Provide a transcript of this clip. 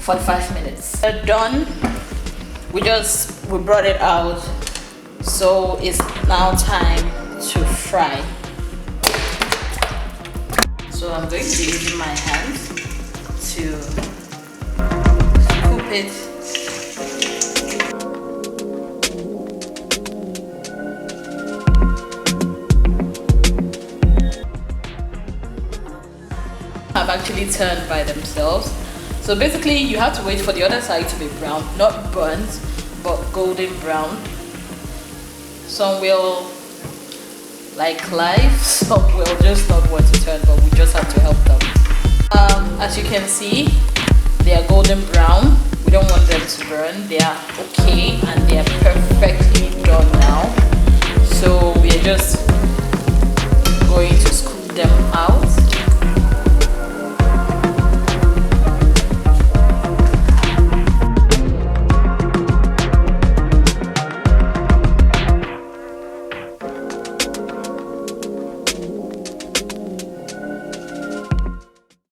45 minutes. They're done. We brought it out, so it's now time to fry. So I'm going to be using my hands to scoop it. Have actually turned by themselves. So basically you have to wait for the other side to be brown, not burnt, but golden brown. Some will like life, some will just not want to turn, but we just have to help them. As you can see, they are golden brown. We don't want them to burn. They are okay and they are perfectly done now. So we are just